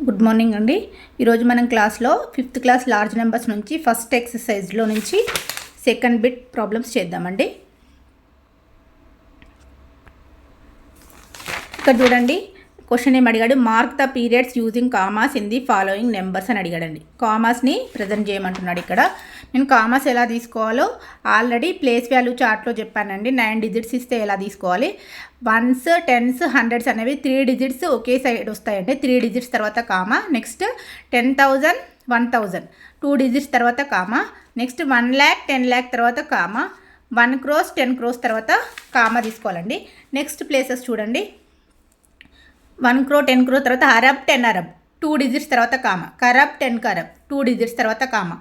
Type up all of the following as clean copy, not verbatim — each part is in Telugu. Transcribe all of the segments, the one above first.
గుడ్ మార్నింగ్ అండి. ఈరోజు మనం క్లాస్లో 5th క్లాస్ లార్జ్ నెంబర్స్ నుంచి ఫస్ట్ ఎక్సర్సైజ్లో నుంచి సెకండ్ బిట్ ప్రాబ్లమ్స్ చేద్దామండి. ఇక్కడ చూడండి, క్వశ్చన్ ఏం అడిగాడు, mark the periods using commas in the following numbers అని అడిగాడండి. కామాస్ని ప్రజెంట్ చేయమంటున్నాడు. ఇక్కడ నేను కామాస్ ఎలా తీసుకోవాలో ఆల్రెడీ ప్లేస్ వాల్యూ చార్ట్లో చెప్పానండి. 9 డిజిట్స్ ఇస్తే ఎలా తీసుకోవాలి. 1s, 10s, 100s అనేవి 3 డిజిట్స్ ఒకే సైడ్ వస్తాయండి. 3 డిజిట్స్ తర్వాత కామా, నెక్స్ట్ 10,000, 1,000 2 డిజిట్స్ తర్వాత కామా, నెక్స్ట్ 1 lakh, 10 lakh తర్వాత కామా, 1 crore, 10 crores తర్వాత కామా తీసుకోవాలండి. నెక్స్ట్ ప్లేసెస్ చూడండి, 1 crore, 10 crore తర్వాత అరబ్, 10 అరబ్ 2 డిజిట్స్ తర్వాత కామా, కరబ్, 10 కరబ్ 2 డిజిట్స్ తర్వాత కామా,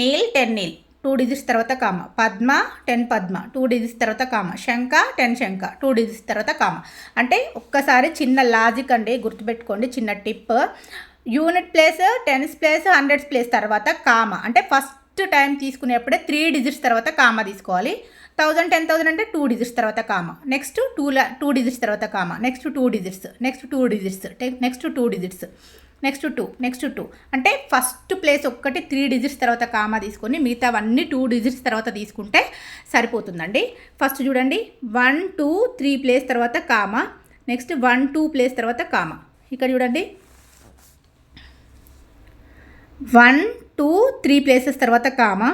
నీల్, 10 నీల్ 2 డిజిట్స్ తర్వాత కామా, పద్మ, 10 పద్మ 2 డిజిట్స్ తర్వాత కామా, శంఖ, 10 శంఖ 2 డిజిట్స్ తర్వాత కామా. అంటే ఒక్కసారి చిన్న లాజిక్ అండి, గుర్తుపెట్టుకోండి, చిన్న tip. Unit place, 10s place, 100s place తర్వాత కామా, అంటే ఫస్ట్ టైం తీసుకునేప్పుడే 3 డిజిట్స్ తర్వాత కామా తీసుకోవాలి. 1000, 10,000 అంటే 2 డిజిట్స్ తర్వాత కామా, నెక్స్ట్ 2 డిజిట్స్ తర్వాత comma, next 2 digits, next 2 digits, next 2 digits, next 2, next 2 అంటే ఫస్ట్ ప్లేస్ ఒక్కటి 3 డిజిట్స్ తర్వాత కామా తీసుకొని మిగతావన్నీ 2 డిజిట్స్ తర్వాత తీసుకుంటే సరిపోతుందండి. ఫస్ట్ చూడండి, 1, 2, 3 ప్లేస్ తర్వాత కామా, నెక్స్ట్ 1, 2 ప్లేస్ తర్వాత కామా. ఇక్కడ చూడండి, 1, 2, 3 ప్లేసెస్ తర్వాత కామా,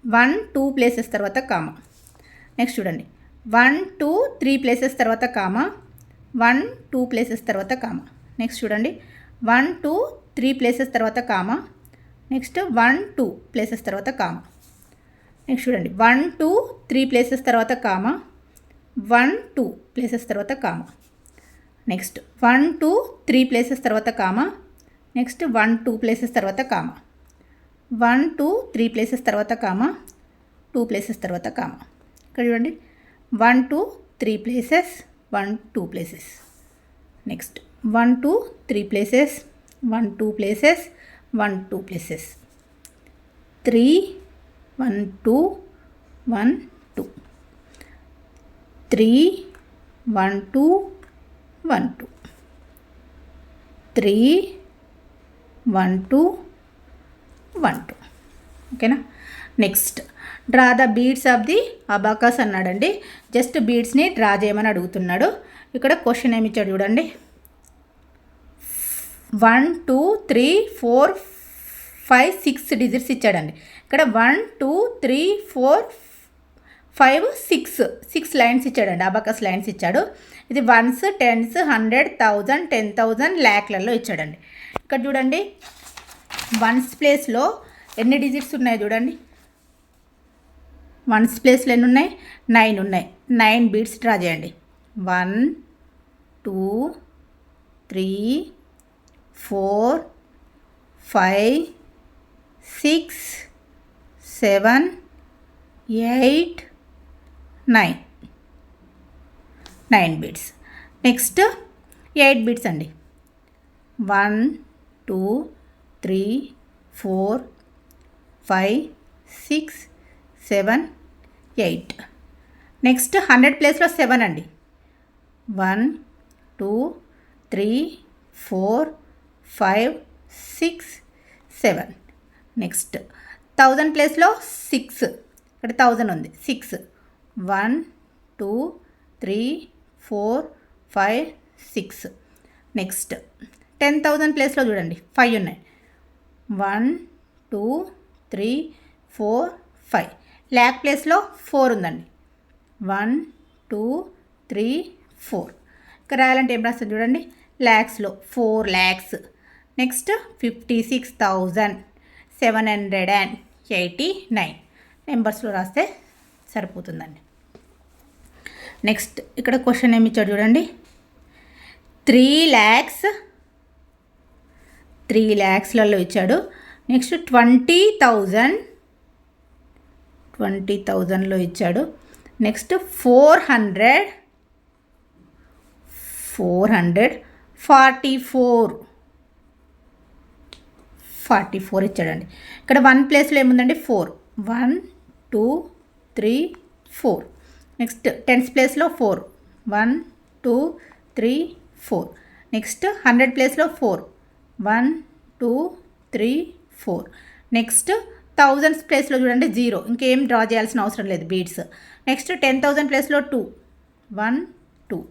1, 2 ప్లేసెస్ తర్వాత కామా. నెక్స్ట్ చూడండి, 1, 2, 3 ప్లేసెస్ తర్వాత కామా, 1, 2 ప్లేసెస్ తర్వాత కామా. నెక్స్ట్ చూడండి, 1, 2, 3 ప్లేసెస్ తర్వాత కామా, నెక్స్ట్ 1, 2 ప్లేసెస్ తర్వాత కామా. నెక్స్ట్ చూడండి, 1, 2, 3 ప్లేసెస్ తర్వాత కామా, 1, 2 ప్లేసెస్ తర్వాత కామా. నెక్స్ట్ 1, 2, 3 ప్లేసెస్ తర్వాత కామా, నెక్స్ట్ 1, 2 ప్లేసెస్ తర్వాత కామా, 1, 2, 3 ప్లేసెస్ తర్వాత కామా, 2 ప్లేసెస్ తర్వాత కామా. ఇక్కడ చూడండి, 1, 2, 3 places, 1, 2 places. Next 1, 2, 3 places, 1, 2 places, 1, 2 places, 3, 1, 2, 1, 2, 3, 1, 2, 1, 2, 3, 1, 2, 1, 2. ఓకేనా. Next draw the beads of the abacus అన్నాడండి. జస్ట్ బీడ్స్ని డ్రా చేయమని అడుగుతున్నాడు. ఇక్కడ క్వశ్చన్ ఏమి ఇచ్చాడు చూడండి, 1, 2, 3, 4, 5, 6 డిజిట్స్ ఇచ్చాడండి. ఇక్కడ 1, 2, 3, 4, 5, 6 లైన్స్ ఇచ్చాడండి. అబాకస్ లైన్స్ ఇచ్చాడు. ఇది 1s, 10s, 100, 1000, 10,000 ల్యాక్లలో ఇచ్చాడండి. ఇక్కడ చూడండి, 1s ప్లేస్లో ఎన్ని డిజిట్స్ ఉన్నాయి చూడండి. 1s ప్లేస్లో ఎన్ని ఉన్నాయి? 9 ఉన్నాయి. 9 బీడ్స్ డ్రా చేయండి. 1, 2, 3, 4, 5, 6, 7, 8, 9 బీడ్స్. నెక్స్ట్ 8 బీడ్స్ అండి. 1, 2, 3, 4, 5, 6, 7, 8. నెక్స్ట్ 100 ప్లేస్లో 7 అండి. 1, 2, 3, 4, 5, 6, 7. నెక్స్ట్ 1000 ప్లేస్లో 6, ఇక్కడ 1000 ఉంది. 6, 1, 2, 3, 4, 5, 6. నెక్స్ట్ 10,000 ప్లేస్లో చూడండి, 5 ఉన్నాయి. 1, 2, 3, 4, 5. ల్యాక్ ప్లేస్లో 4 ఉందండి. 1, 2, 3, 4. ఇక్కడ రాయాలంటే ఏం రాస్తుంది చూడండి, ల్యాక్స్లో 4 lakhs. నెక్స్ట్ 56,789 నెంబర్స్లో రాస్తే సరిపోతుందండి. నెక్స్ట్ ఇక్కడ క్వశ్చన్ ఏమి ఇచ్చాడు చూడండి, 3 lakhsలలో ఇచ్చాడు. నెక్స్ట్ 20,000లో ఇచ్చాడు. నెక్స్ట్ 444 ఇచ్చాడండి. ఇక్కడ 1 ప్లేస్లో ఏముందండి, 4. 1, 2, 3, 4. నెక్స్ట్ 10s ప్లేస్లో 4. 1, 2, 3, 4. నెక్స్ట్ 100 ప్లేస్లో 4. 1 2 3 4. నెక్స్ట్ థౌజండ్స్ ప్లేస్లో చూడండి 0, ఇంకేం డ్రా చేయాల్సిన అవసరం లేదు బీడ్స్. నెక్స్ట్ 10,000 ప్లేస్లో 2, 1 2.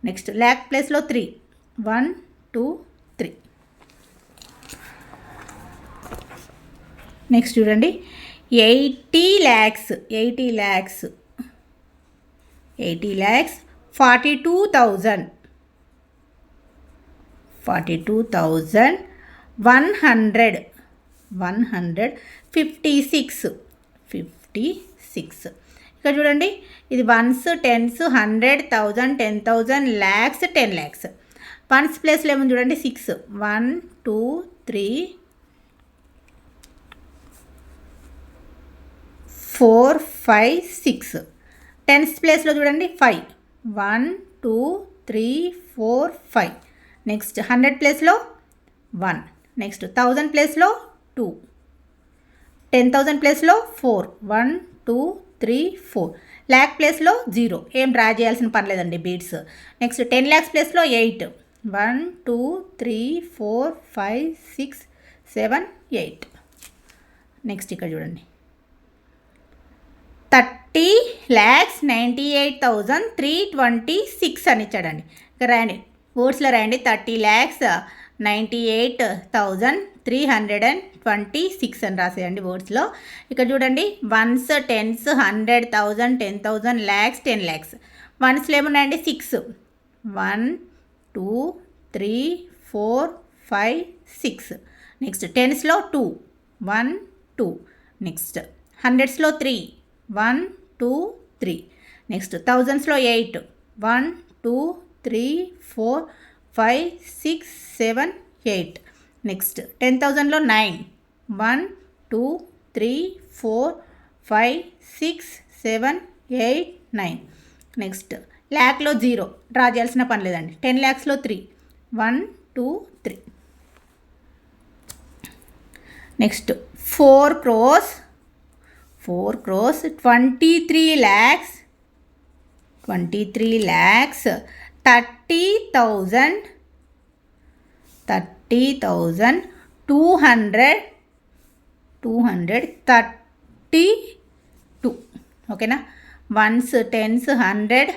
నెక్స్ట్ ల్యాక్ ప్లేస్లో 3, 1 2 3. నెక్స్ట్ చూడండి 80 lakhs 42,000 156. ఇక్కడ చూడండి ఇది ones, tens, 100, 1000, 10,000, lakhs, 10 lakhs. Ones ప్లేస్లో ఏమో చూడండి 6, 1 2 3 4 5 6. టెన్స్ ప్లేస్లో చూడండి 5, 1 2 3 4 5. నెక్స్ట్ 100 ప్లేస్లో 1. నెక్స్ట్ 1000 ప్లేస్లో 2, 10,000 ప్లేస్లో 4, 1 2 3 4. ల్యాక్ ప్లేస్లో 0, ఏం డ్రా చేయాల్సిన పని లేదండి బీడ్స్. నెక్స్ట్ 10 lakhs ప్లేస్లో 8, 1 2 3 4 5 6 7 8. నెక్స్ట్ ఇక్కడ చూడండి 30,98,326 అని ఇచ్చాడండి. ఇక్కడ రాయండి, వర్డ్స్లో రాయండి 30,98,326 అని రాసేయండి వర్డ్స్లో. ఇక్కడ చూడండి వన్స్, టెన్స్, 100, 1000, 10,000, lakhs, 10 lakhs. వన్స్లో ఏమున్నాయండి 6, 1 2 3 4 5 6. Next టెన్స్లో 2, 1 2. Next హండ్రెడ్స్లో 3, 1 2 3. Next థౌజండ్స్లో 8, 1 2 3 4 5 6 7 8. Next 10,000లో 9, 1 2 3 4 5 6 7 8 9. Next ల్యాక్లో 0, draw చేయాల్సిన పని లేదండి. 10 lakhsలో 3, 1 2 3. Next 4 crores 23 lakhs 30,232. ఓకేనా. Ones, tens, 100,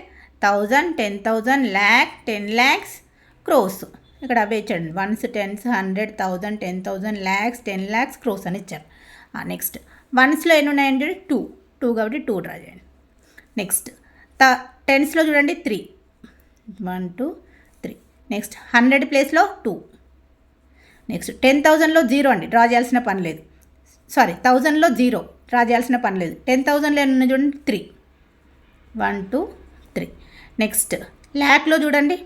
1000, 10,000, lakh, 10 lakhs, crores. ఇక్కడ అవే ఇచ్చాడు. Ones, tens, 100, 1000, 10,000, lakhs, 10 lakhs, crores అని ఇచ్చారు. నెక్స్ట్ వన్స్లో ఎన్ని ఉన్నాయండి 2 కాబట్టి 2 డ్రా చేయండి. నెక్స్ట్ టెన్స్లో చూడండి 3, 1 2 3. నెక్స్ట్ 100 ప్లేస్లో 2. నెక్స్ట్ 10,000లో 0 అండి, డ్రా చేయాల్సిన పని లేదు. 1000లో 0, డ్రా చేయాల్సిన పని లేదు. 10,000లో ఎన్ని ఉన్నాయి చూడండి 3, 1 2 3. నెక్స్ట్ ల్యాక్లో చూడండి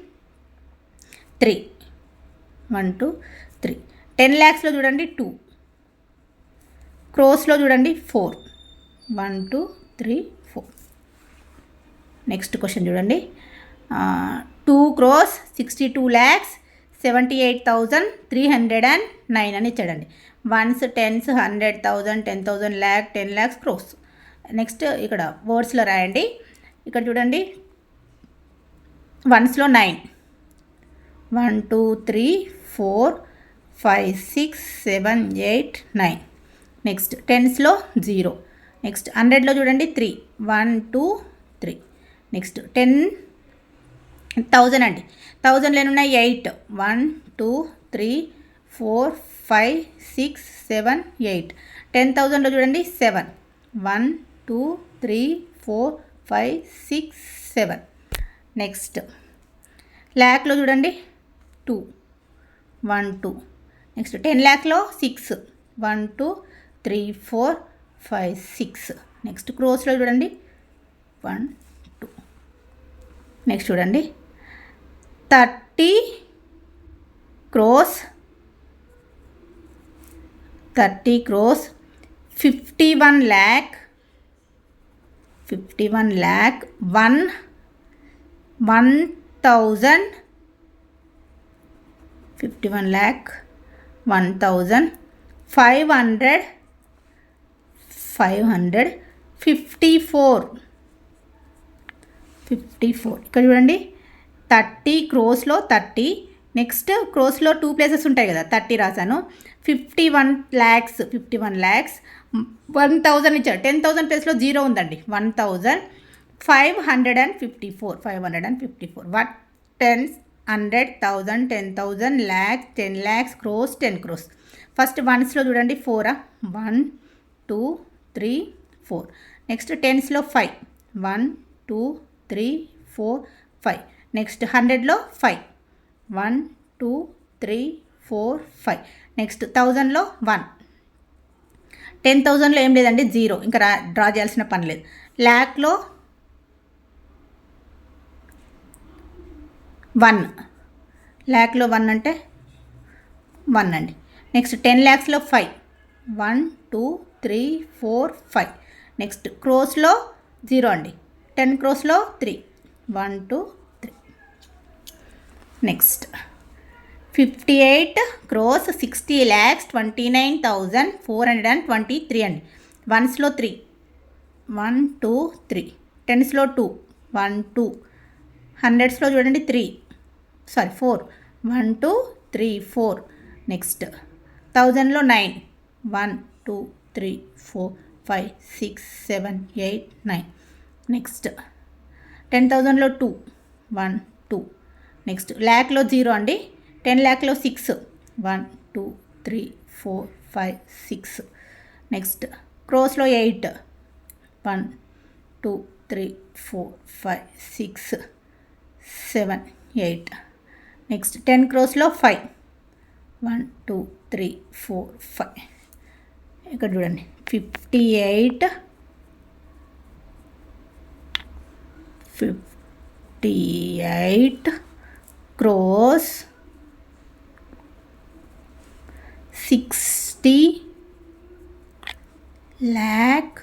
3, 1 2 3. 10 lakhsలో చూడండి 2. క్రోస్లో చూడండి 4, 1 2 3 4. నెక్స్ట్ క్వశ్చన్ చూడండి 2 crores 62,78,309 అని ఇచ్చాడండి. Ones, tens, 100, 1000, 10,000, lakh, 10 lakhs, crores. Next ఇక్కడ వర్డ్స్లో రాయండి. ఇక్కడ చూడండి వన్స్లో 9, 1 2 3 4 5 6 7 8 9. నెక్స్ట్ టెన్స్లో 0. నెక్స్ట్ 100లో చూడండి 3, 1 2 3. నెక్స్ట్ 10,000 అండి. 1000లో ఉన్నాయి 8, 1 2 3 4 5 6 7 8. 10,000లో చూడండి 7, 1 2 3 4 5 6 7. నెక్స్ట్ ల్యాక్లో చూడండి 2, 1 2. నెక్స్ట్ 10 lakhsలో 6, 1 2 3 4 5 6. నెక్స్ట్ క్రోస్లో చూడండి 1 2. నెక్స్ట్ చూడండి 30 crores 51 lakh 1,554. ఇక్కడ చూడండి 30 crores లో 30, నెక్స్ట్ క్రోస్లో 2 ప్లేసెస్ ఉంటాయి కదా, 30 రాశాను. 51 lakhs 1000 ఇచ్చారు. 10,000 ప్లేస్లో 0 ఉందండి. 1554 what 10, 100, 1000, 10,000, lakhs, 10 lakhs, crores, 10 crores. First వన్స్లో చూడండి 4 1 2 3 4. నెక్స్ట్ టెన్స్లో 5 1 2 3 4 5. నెక్స్ట్ 100లో 5 1 2 3 4 5. నెక్స్ట్ 1000లో 1. 10,000లో ఏం లేదండి, 0, ఇంకా డ్రా చేయాల్సిన పని లేదు. ల్యాక్లో 1, ల్యాక్లో 1 అంటే 1 అండి. నెక్స్ట్ 10 lakhsలో 5 1 2 3 4 5. నెక్స్ట్ క్రోస్లో 0 అండి. 10 crores 3 1 2 3. నెక్స్ట్ 58 crores 60 lakhs 29,423 అండి. వన్స్లో 3 1 2 3. టెన్స్లో 2 1 2. హండ్రెడ్స్లో చూడండి 4 1 2 3 4. నెక్స్ట్ 1000లో 9 1 2 3 4 5 6 7 8 9. నెక్స్ట్ 10,000లో 2 1 2. నెక్స్ట్ ల్యాక్లో 0 అండి. 10 lakhsలో 6 1 2 3 4 5 6. నెక్స్ట్ క్రోస్లో 8 1 2 3 4 5 6 7 8. Next 10 crores 5 1 2 3 4 5. ఇక్కడ చూడండి 58 crores 60 lakh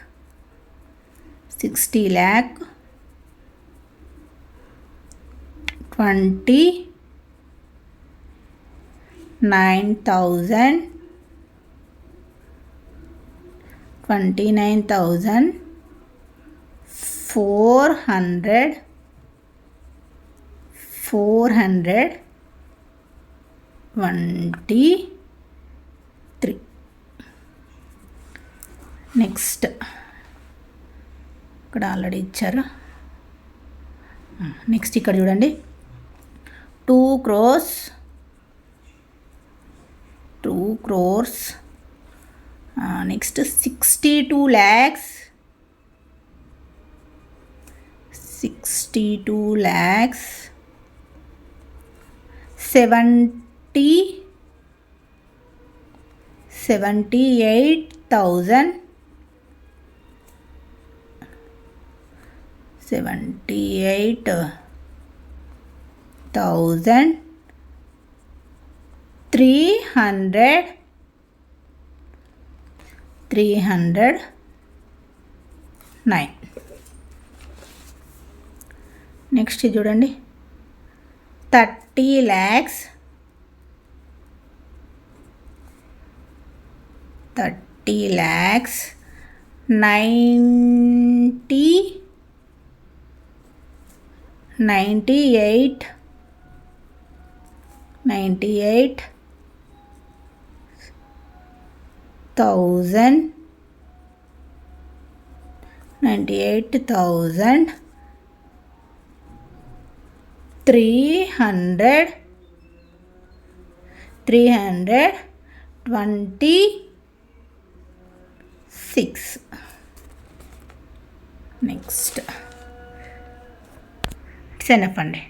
29,423. నెక్స్ట్ ఇక్కడ ఆల్రెడీ ఇచ్చారు. నెక్స్ట్ ఇక్కడ చూడండి 2 crores. Next 62 lakhs 309. నెక్స్ట్ చూడండి 30 lakhs 98,000 326. నెక్స్ట్ ఇట్స్ ఎనఫ్ అండి.